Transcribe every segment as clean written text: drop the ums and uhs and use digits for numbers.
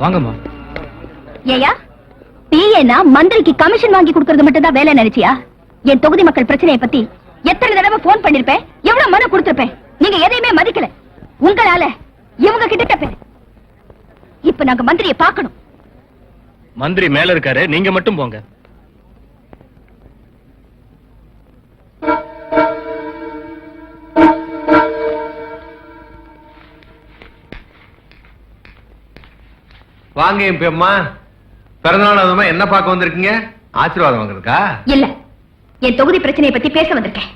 வாங்கம்மா. ஏயா பிஏனா மந்திரிக்கு கமிஷன் வாங்கி கொடுக்கறது மட்டும் தான் வேலை நினைச்சியா? என் தொகுதி மக்கள் பிரச்சனையை பத்தி எத்தனை தடவை போன் பண்ணிருப்பேன், எவ்வளவு மனு கொடுத்திருப்பேன். நீங்க எதையுமே மதிக்கல. உங்களால இவங்க கிட்ட பேரு. இப்ப நாங்க மந்திரியை பார்க்கணும். மந்திரி மேல இருக்காரு, நீங்க மட்டும் போங்க. வாங்க என் பேம்மா. பிறந்தநாள் அதுமா என்ன பார்க்க வந்திருக்கீங்க? ஆசீர்வாதம் வாங்குறதுக்கா? இல்ல, என் தொகுதி பிரச்சனையை பத்தி பேச வந்திருக்கேன்.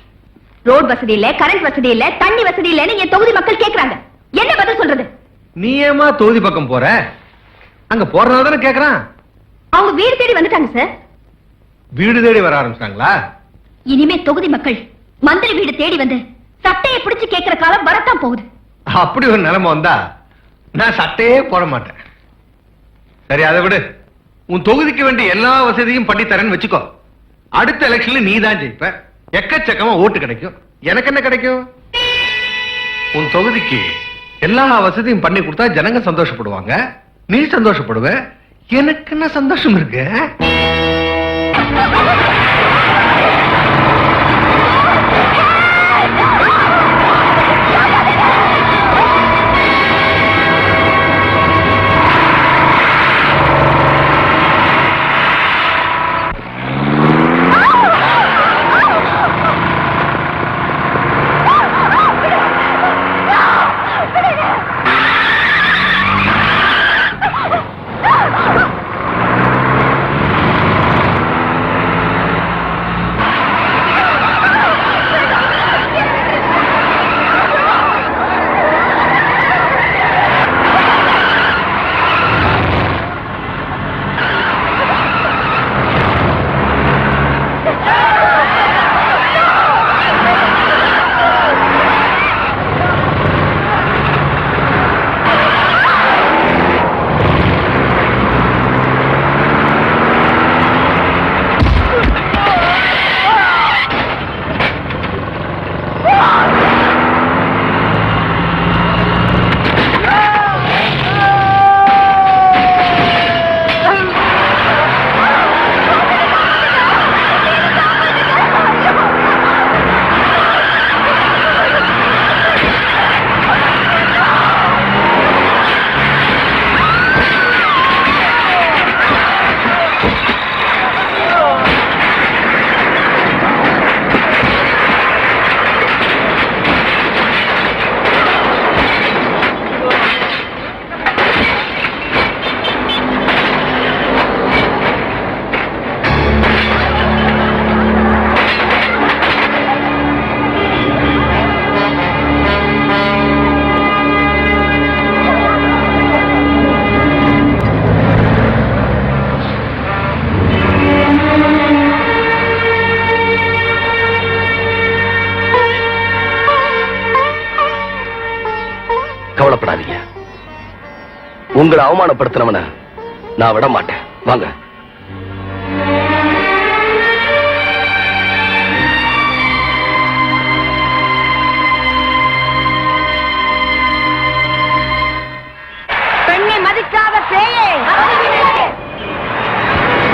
ரோட் வசதி இல்ல, கரண்ட் வசதி இல்ல, தண்ணி வசதி இல்லன்னு என் தொகுதி மக்கள் கேக்குறாங்க. என்ன பதில் சொல்றது? நீ ஏமா தொகுதி பக்கம் போற? அங்க போறதுனால தானே கேக்குறான். அவங்க வீடு தேடி வந்துட்டாங்க சார். வீடு தேடி வர ஆரம்பிச்சாங்களா? இனிமே தொகுதி மக்கள் மந்திரி வீடு தேடி வந்து சட்டையை பிடிச்சு கேட்கிற காலம் வரத்தான் போகுது. அப்படி ஒரு நிலைமை வந்தா நான் சட்டையே போட மாட்டேன். சரி, அதை விடு. உன் தொகுதிக்கு வேண்டிய எல்லா வசதியும் பண்ணி தரேன்னு வச்சுக்கோ. அடுத்த எலெக்ஷன்ல நீ தான் ஜெயிப்ப. எக்கச்சக்கமா ஓட்டு கிடைக்கும். எனக்கு என்ன கிடைக்கும்? உன் தொகுதிக்கு எல்லா வசதியும் பண்ணி கொடுத்தா ஜனங்க சந்தோஷப்படுவாங்க, நீ சந்தோஷப்படுவ. எனக்கு என்ன சந்தோஷம் இருக்கு? கவலைப்படாதீங்க. உங்களை அவமானப்படுத்தினவன நான் விட மாட்டேன். வாங்க. பெண்ணை மதிக்காத பேயே,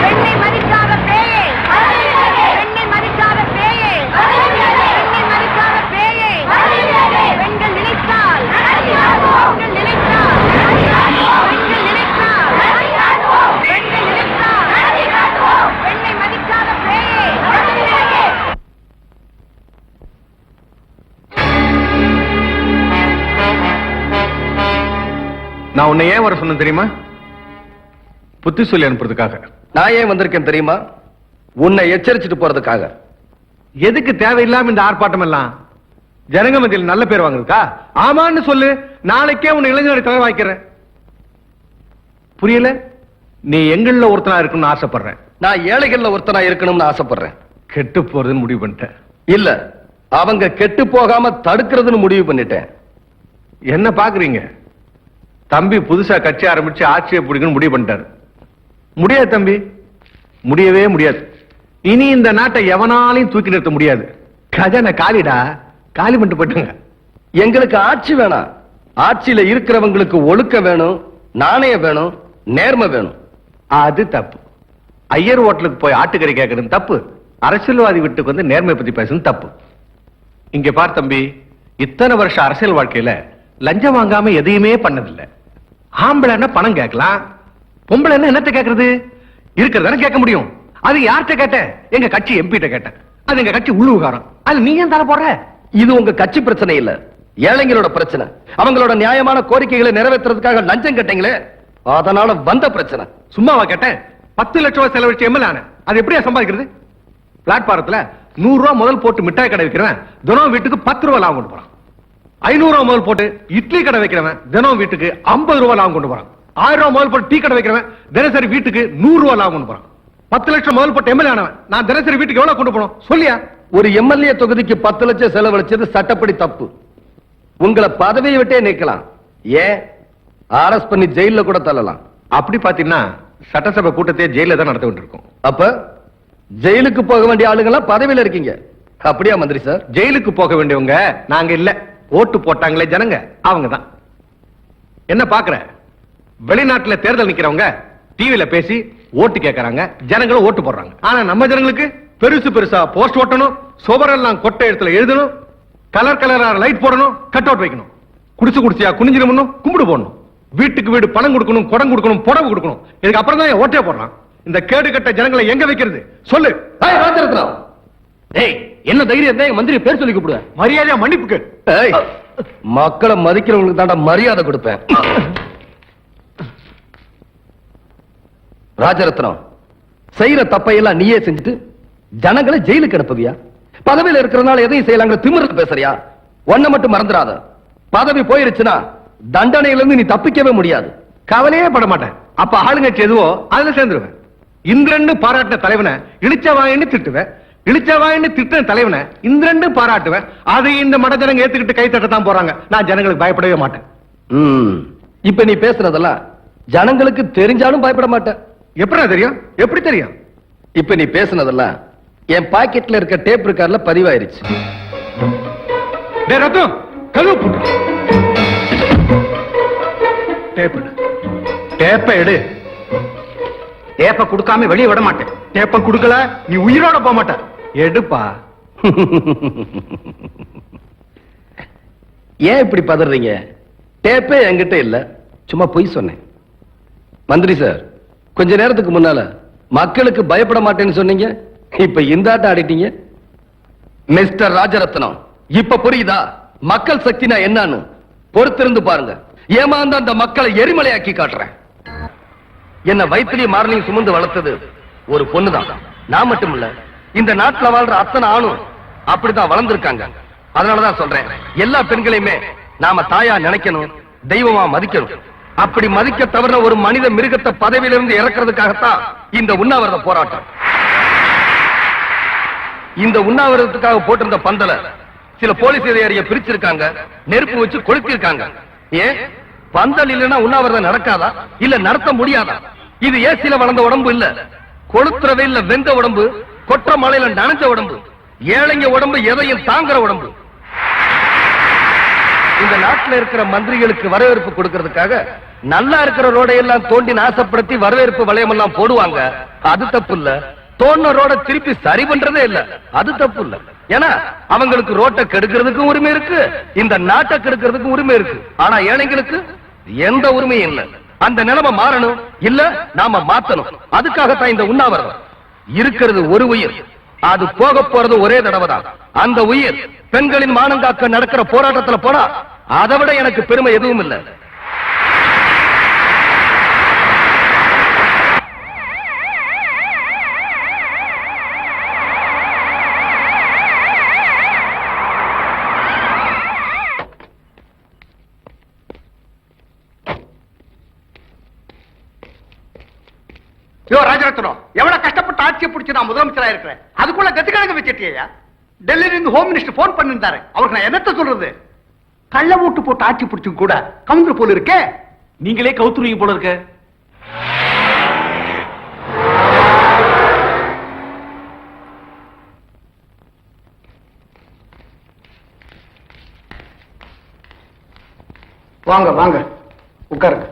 பெண்ணை மதிக்காத பேயே, பெண்ணை மதிக்காத பேயே, பெண்ணை மதிக்காத பேயே. பெண்கள் நினைத்தால், பெண்கள் நினைத்தால், பெண்கள் நினைத்தால், பெண்கள் நினைத்தால், பெண்ணை மதிக்காத பேயே. நான் உன்னை ஏன் வர சொன்னேன் தெரியுமா? புத்தி சொல்லி அனுப்புறதுக்காக. நான் ஏன் வந்திருக்கேன் தெரியுமா? உன்னை எச்சரிச்சுட்டு போறதுக்காக. எதுக்கு தேவையில்லாம இந்த ஆர்ப்பாட்டம் எல்லாம்? ஜனங்க மத்தியில் நல்ல பேர் வாங்குறதுக்கா? ஆமான்னு சொல்லு, நாளைக்கே உன்னை இளைஞரை தலைவாய்க்கிறேன். புரியல? நீ எங்கள்ல ஒருத்தனா இருக்கணும்னு ஆசைப்படுறேன். நான் ஏழைகள்ல ஒருத்தனா இருக்கணும்னு ஆசைப்படுறேன். கெட்டு போறதுன்னு முடிவு பண்ணிட்டேன். இல்ல, அவங்க கெட்டு போகாம தடுக்கிறதுன்னு முடிவு பண்ணிட்டேன். என்ன பாக்குறீங்க? தம்பி புதுசா கட்சி ஆரம்பிச்சு ஆட்சியை பிடிக்கணும் முடிவு பண்ணிட்டாரு. முடியாது தம்பி, முடியவே முடியாது. இனி இந்த நாட்டை எவனாலையும் தூக்கி நிறுத்த முடியாது. கஜனை காலிடா, காலி பண்ணிட்டு போட்டுங்க. எங்களுக்கு ஆட்சி வேணாம். ஆட்சியில இருக்கிறவங்களுக்கு ஒழுக்க வேணும், நாணயம் வேணும், நேர்மை வேணும். அது தப்பு. ஐயர் ஹோட்டலுக்கு போய் ஆட்டுக்கறி கேட்கறது தப்பு. அரசியல்வாதி வீட்டுக்கு வந்து நேர்மை பத்தி பேசுறது தப்பு. இங்க பார் தம்பி, இத்தனை வருஷம் அரசியல் வாழ்க்கையில லஞ்சம் வாங்காம எதையுமே பண்ணதில்லை. ஆம்பளைன்னா பணம் கேட்கலாம், பொம்பளைன்னா என்னத்தை கேட்கறது? இருக்கிறதானே கேட்க முடியும். அது யார்கிட்ட கேட்டேன்? எங்க கட்சி எம்பிட்ட கேட்டேன். அது எங்க கட்சி உள்ளுகாரம். அது நீ ஏன் தர போற? இது உங்க கட்சி பிரச்சனை இல்ல, ஏழைங்களோட பிரச்சனை. அவங்களோட நியாயமான கோரிக்கைகளை நிறைவேற்றுறதுக்காக லஞ்சம் கேட்டீங்களே, அதனால வந்த பிரச்சனை. சும்மாவா கேட்டேன்? 10 லட்சம் ரூபாய் செலவழிச்சு எம்எல்ஏ ஆன. அது எப்படியா சம்பாதிக்கிறது? பிளாட்பாரத்துல 100 ரூபாய் முதல் போட்டு மிட்டாய் கடை வைக்கிறவன் தினம் வீட்டுக்கு 10 ரூபாய் லாபம் கொண்டு போறான். 500 ரூபாய் முதல் போட்டு இட்லி கடை வைக்கிறவன் தினம் வீட்டுக்கு 50 ரூபாய் லாபம் கொண்டு போறான். 1000 ரூபாய் முதல் போட்டு டீ கடை வைக்கிறவன் தினசரி வீட்டுக்கு 100 ரூபாய் லாபம் கொண்டு போறான். 10 லட்சம் முதல் போட்டு எம்எல்ஏ ஆனவன் நான் தினசரி வீட்டுக்கு எவ்வளவு கொண்டு போனோம் சொல்லியா? ஒரு எம்எல்ஏ தொகுதிக்கு 10 லட்சம் செலவழிச்சது சட்டப்படி தப்பு. உங்களை பதவியை விட்டே நீக்கலாம். ஏன் அரெஸ்ட் பண்ணி ஜெயில கூட தள்ளலாம். அப்படி பாத்தீங்கன்னா சட்டசபை கூட்டத்தை ஜெயில தான் நடத்த வேண்டியிருக்கும். அப்ப ஜெயிலுக்கு போக வேண்டிய ஆளுங்கெல்லாம் பதவியில இருக்கீங்க. அப்படியா மந்திரி சார்? ஜெயிலுக்கு போக வேண்டியவங்க நாங்க இல்ல. ஓட்டு போட்டாங்களே ஜனங்க, அவங்க தான். என்ன பாக்குற? வெளிநாட்டுல தேர்தல் நிக்கிறவங்க டிவில பேசி ஓட்டு கேட்கறாங்க, ஜனங்களும் ஓட்டு போடுறாங்க. ஆனா நம்ம ஜனங்களுக்கு பெருசு பெருசா போஸ்ட் ஓட்டணும், சுவரெல்லாம் கொட்டை எழுத்துல எழுதணும், கலர் கலரா லைட் போடணும், கட் அவுட் வைக்கணும், குடிச்சியா குனிஞ்சிரணும், கும்பிடு போடணும், வீட்டுக்கு வீடு பணம் கொடுக்கணும், குடம் கொடுக்கணும், புடவை கொடுக்கணும். இதுக்கு அப்புறம் தான் ஓட்டே போடுறான். இந்த கேடு கட்ட ஜனங்களை எங்க வைக்கிறது சொல்லு. ராஜரத்னம், ஏய், என்ன தைரியம் இருந்தா மந்திரி பேர் சொல்லி கூப்பிடுவ? மரியாதையா மன்னிப்பு கேளு. மக்களை மதிக்கிறவங்களுக்கு தாண்டா மரியாதை கொடுப்பேன். ராஜரத்னம், செய்யற தப்பையெல்லாம் நீயே செஞ்சுட்டு ஜனங்களை ஜெயிலுக்கு அனுப்புவியா? பதவியில இருக்கிறனால எதையும் செய்யலாங்கிற திமிரத்து பேசுறியா? ஒன்ன மட்டும் மறந்துடாத, பதவி போயிருச்சுன்னா தண்டனையிலிருந்து நீ தப்பிக்கவே முடியாது. கவலையே பட மாட்டேன். அப்ப ஆளுங்கட்சி எதுவோ அதுல சேர்ந்துருவேன். இந்திரன்னு பாராட்டின தலைவனை இழிச்சவாயின்னு திட்டுவேன், இழிச்சவாயின்னு திட்டின தலைவனை இந்திரன்னு பாராட்டுவேன். அதை இந்த மட ஜனங்க ஏத்துக்கிட்டு கை தட்டத்தான் போறாங்க. நான் ஜனங்களுக்கு பயப்படவே மாட்டேன். இப்ப நீ பேசுறதெல்லாம் ஜனங்களுக்கு தெரிஞ்சாலும் பயப்பட மாட்டேன். எப்படி தெரியும்? எப்படி தெரியும்? இப்ப நீ பேசுனதெல்லாம் என் பாக்கெட்ல இருக்க டேப் ரெக்கார்ட்ல பதிவாயிருச்சு. டேய் ரத்தம், கழுவு போட்டு டேப்பை எடு. டேப்பை கொடுக்காம வெளியே விட மாட்டேன். டேப்பை கொடுக்கல நீ உயிரோட போக மாட்ட. எடுப்பா. ஏன் இப்படி பதறீங்க? டேப்பே என்கிட்ட இல்ல, சும்மா பொய் சொன்னேன். மந்திரி சார், கொஞ்ச நேரத்துக்கு முன்னால மக்களுக்கு பயப்பட மாட்டேன்னு சொன்னீங்க, இப்ப இந்த ஆட்டம் ஆடிட்டீங்க. மிஸ்டர் ராஜரத்னம், இப்ப புரியுதா மக்கள் சக்தினா என்னன்னு? பொறுத்திருந்து பாருங்க. ஏமாந்த அந்த மக்களை எரிமலையாக்கி காட்டுறேன். என்ன வயிற்றுலயே மாரலையும் சுமந்து வளர்த்தது ஒரு பொண்ணுதான். நான் மட்டும் இல்ல, இந்த நாட்டுல வாழ்ற அத்தனை ஆணும் அப்படிதான் வளர்ந்திருக்காங்க. அதனாலதான் சொல்றேன், எல்லா பெண்களையுமே நாம தாயா நினைக்கணும், தெய்வமா மதிக்கணும். அப்படி மதிக்க தவிர ஒரு மனித மிருகத்தை பதவியிலிருந்து இறக்கிறதுக்காகத்தான் இந்த உண்ணாவிரத போராட்டம். இந்த உண்ணாவிரதத்துக்காக போட்டிருந்த பந்தல சில போலீஸ் அதிகாரியை பிரிச்சிருக்காங்க, நெருப்பு வச்சு கொளுத்திருக்காங்க. ஏன் பந்தல் இல்லைன்னா உண்ணாவிரதம் நடக்காதா? இல்ல நடத்த முடியாதா? இது ஏசில வளர்ந்த உடம்பு இல்ல, கொளுத்துற வெயில்ல வெந்த உடம்பு, கொற்ற மலையில நனைஞ்ச உடம்பு, ஏழைங்க உடம்பு எதையும் தாங்குற உடம்பு. இந்த நாட்டில் இருக்கிற மந்திரிகளுக்கு வரவேற்பு கொடுக்கிறதுக்காக நல்லா இருக்கிற ரோடையெல்லாம் தோண்டி நாசப்படுத்தி வரவேற்பு வளையம் எல்லாம் போடுவாங்க. அது தப்பு இல்ல. தோண்ட ரோட திருப்பி சரி பண்றதே இல்ல, அது தப்பு இல்ல. ஏன்னா அவங்களுக்கு ரோட்டை கெடுக்கிறதுக்கும் உரிமை இருக்கு, இந்த நாட்டை கெடுக்கிறதுக்கும் உரிமை இருக்கு. ஆனா ஏழைங்களுக்கு எந்த உரிமையும் இல்ல. அந்த நிலைமை மாறணும், இல்ல நாம மாத்தணும். அதுக்காகத்தான் இந்த உண்ணாவிரதம். இருக்கிறது ஒரு உயிர், அது போக போறது ஒரே தடவை தான். அந்த உயிர் பெண்களின் மானம் காக்க நடக்கிற போராட்டத்துல போனா அதை விட எனக்கு பெருமை எதுவும் இல்லை. ராஜரத்னம், எவ்வளவு கஷ்டப்பட்டு ஆட்சியை பிடிச்சு நான் முதலமைச்சரா இருக்கிறேன், அதுக்குள்ள கத்திக்கணக்கு வச்சிட்டியா? டெல்லியில இருந்து ஹோம் மினிஸ்டர் போன் பண்ணிருந்தாரு. அவருக்கு நான் என்னத்த சொல்றது? கள்ள ஓட்டு போட்டு ஆட்சி பிடிச்சும் கூட கவுண்டர் போல இருக்கே. நீங்களே கவுத்துருவீங்க போல இருக்க. வாங்க வாங்க உட்காருங்க.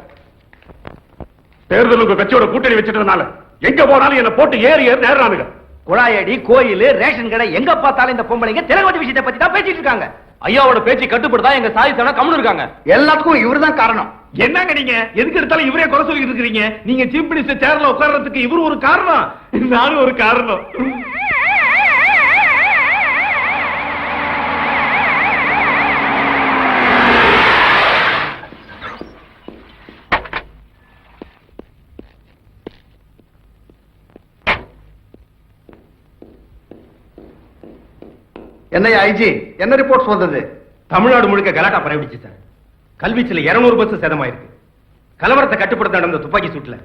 தேர்தல் உங்க கட்சியோட கூட்டணி வச்சிட்டதுனால எங்க போனாலும் என்ன போட்டு ஏறி நேர்றானுங்க. குழாயடி கோயில் ரேஷன் கடை எங்க பார்த்தாலும் இந்த பொம்பளைங்க திலகவதி விஷயத்தை பத்தி தான் பேசிட்டு இருக்காங்க. ஐயாவோட பேச்சு கட்டுப்படுதா எங்க சாதி சனா கம்முனு இருக்காங்க. எல்லாத்துக்கும் இவர்தான் காரணம். என்னங்க நீங்க எதுக்கு எடுத்தாலும் இவரே குறை சொல்லிட்டு இருக்கிறீங்க? நீங்க சீஃப் மினிஸ்டர் சேர்ல உட்கார்றதுக்கு இவரு ஒரு காரணம், நானும் ஒரு காரணம். என்ன ஐஜி, என்ன ரிப்போர்ட்ஸ் வந்தது? தமிழ்நாடு முழுக்க கலாட்டா பரவிடுச்சு சார். கல்வீச்சுல 200 பஸ் சேதமாயிருக்கு. கலவரத்தை கட்டுப்படுத்த நடந்த துப்பாக்கி சூட்ல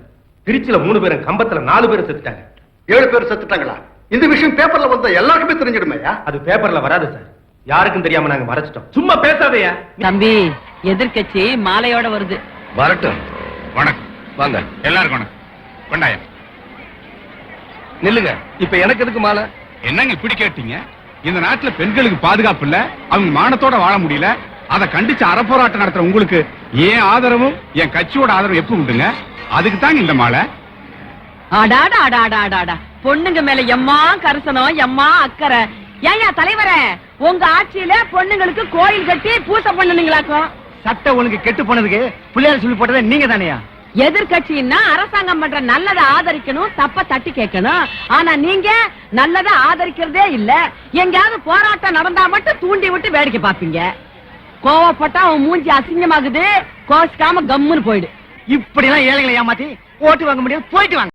திருச்சியில 3 பேரும், கம்பத்துல 4 பேரும் செத்துட்டாங்க. 7 பேர் செத்துட்டாங்களா? இந்த விஷயம் பேப்பர்ல வந்த எல்லாருக்குமே தெரிஞ்சிடுமையா? அது பேப்பர்ல வராது சார். யாருக்கும் தெரியாம நாங்க மறைச்சிட்டோம். சும்மா பேசாதயா. தம்பி, எதிர்க்கட்சி மாலையோட வருது. வரட்டும். வணக்கம். வாங்க. எல்லாருக்கும் வணக்கம். கொண்டாயா. நில்லுங்க. இப்ப எனக்கு எதுக்கு மாலை? என்னங்க இப்படி கேட்டீங்க? இந்த நாட்டுல பெண்களுக்கு பாதுகாப்பு இல்ல, அவங்க மானத்தோட வாழ முடியல. அதை கண்டிச்சு அறப்போராட்டம் நடத்துற உங்களுக்கு ஏன் ஆதரவும் என் கட்சியோட ஆதரவு எப்ப உண்டுங்க? அதுக்கு தாங்க இந்த மாலை. அடாடா அடாடா அடாடா, பொண்ணுங்க மேல எம்மா கரிசனம், எம்மா அக்கறை. ஏயா தலைவரே, உங்க ஆட்சியில பொண்ணுங்களுக்கு கோயில் கட்டி பூசை பண்ணுனீங்களாக்கும். சட்ட ஒழுங்கு கெட்டு போனதுக்கு பிள்ளையார் சொல்லி போட்டதே நீங்க தானையா? எதிர்கட்சின்னா அரசாங்கம் பண்ற நல்லதை ஆதரிக்கணும், தப்ப தட்டி கேட்கணும். ஆனா நீங்க நல்லதை ஆதரிக்கிறதே இல்ல. எங்கயாவது போராட்டம் நடந்தா மட்டும் தூண்டி விட்டு வேடிக்கை பாப்பீங்க. கோவப்பட்டா அவன் மூஞ்சி அசிங்கமாகுது, கோசிக்காம கம்முன்னு போயிடு. இப்படி எல்லாம் ஏழைகளை ஏமாத்தி ஓட்டு வாங்க முடியாது, போயிட்டு வாங்க.